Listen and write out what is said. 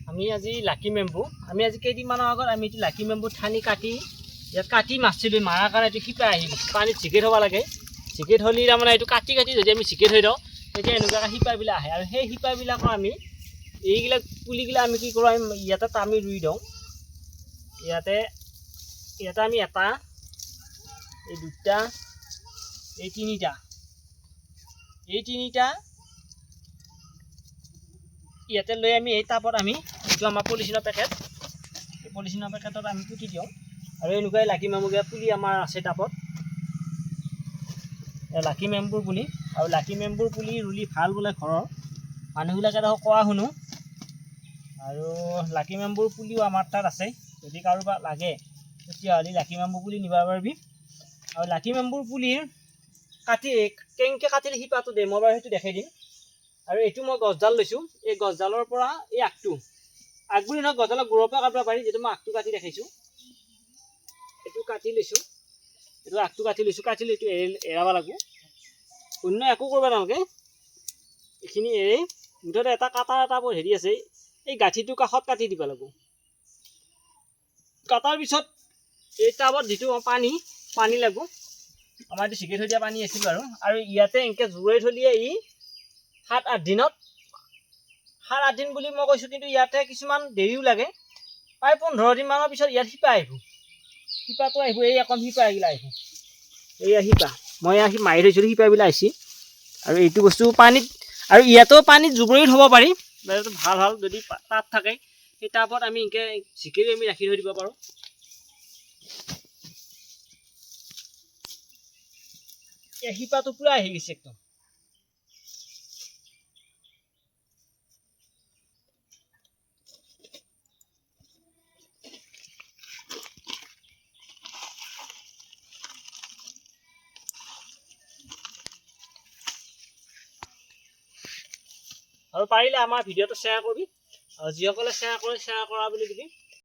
আমি আজি লাকি মেম্বু আমি আজি কেইদিনমানৰ আগত আমি এইটো লাকি মেম্বু ঠানি কাটি ইয়াত কাটি মাছছিলোঁ মাৰাৰ কাৰণে এইটো শিপা আহি পানীত জিকেট হ'ব লাগে জিকেট হ'লে তাৰমানে এইটো কাটি কাটি যদি আমি জিকেট হৈ দিওঁ তেতিয়া এনেকুৱাকৈ শিপাবিলাক আহে আৰু সেই শিপাবিলাকৰ আমি এইবিলাক পুলিগিলা আমি কি কৰোঁ ইয়াতে আমি ৰুই দিওঁ ইয়াতে আমি এটা এই দুটা এই তিনিটা ইয়াতে লৈ আমি এই টাবত আমি এইটো আমাৰ পলিথিনৰ পেকেট এই পলিথিনৰ পেকেটত আমি পুতি দিওঁ আৰু এনেকুৱাই লাকি মেম্বুগিলা পুলি আমাৰ আছে টাবত লাকি মেম্বুৰ পুলি আৰু লাকি মেম্বুৰ পুলি ৰুলি ভাল বোলে ঘৰৰ মানুহবিলাকে দেখোন কোৱা শুনো আৰু লাকি মেম্বুৰ পুলিও আমাৰ তাত আছে যদি কাৰোবাক লাগে তেতিয়াহ'লে লাকি মেম্বু পুলি নিব পাৰিবি আৰু লাকি মেম্বুৰ পুলিৰ কাটি কেনেকৈ কাটিলে শিপাটো দে মই বাৰু সেইটো দেখাই দিম আৰু এইটো মই গছডাল লৈছোঁ এই গছডালৰ পৰা এই আগবুলি নহয় গছডালৰ গুৰৰ পৰা কাটিব পাৰি যিটো মই আগটো কাটি দেখাইছোঁ এইটো কাটি লৈছোঁ এইটো আগটো কাটি লৈছোঁ কাটিলে এইটো এৰাব লাগিব অন্য একো কৰিব নালাগে এইখিনি এৰি মুঠতে এটা কাটাৰ এটা হেৰি আছে এই গাঁঠিটো কাষত কাটি দিব লাগিব কাটাৰ পিছত এই টাবত যিটো পানী লাগিব আমাৰ এইটো চিকি থৈ দিয়া পানী আছিল বাৰু আৰু ইয়াতে এনেকৈ জোৰাই থৈ দিয়ে ই 7-8 দিনত 7-8 দিন বুলি মই কৈছোঁ কিন্তু ইয়াতে কিছুমান দেৰিও লাগে প্ৰায় 15 দিনমানৰ পিছত ইয়াত শিপাটো আহিব এই অকণ শিপা এইগিলা আহিব এইয়া শিপা মই মাৰি থৈছিলোঁ শিপাবিলাক আহিছে আৰু এইটো বস্তু পানীত আৰু ইয়াতো পানীত জুবুৰি থ'ব পাৰি ভাল যদি তাত থাকে সেই টাবত আমি এনেকৈ জিকিৰি আমি ৰাখি থৈ দিব পাৰোঁ এই শিপাটো পুৰা আহি গৈছে একদম আৰু পাৰিলে আমাৰ ভিডিঅ'টো শ্বেয়াৰ কৰিবি আৰু যিসকলে শ্বেয়াৰ কৰে শ্বেয়াৰ কৰা বুলি দিবি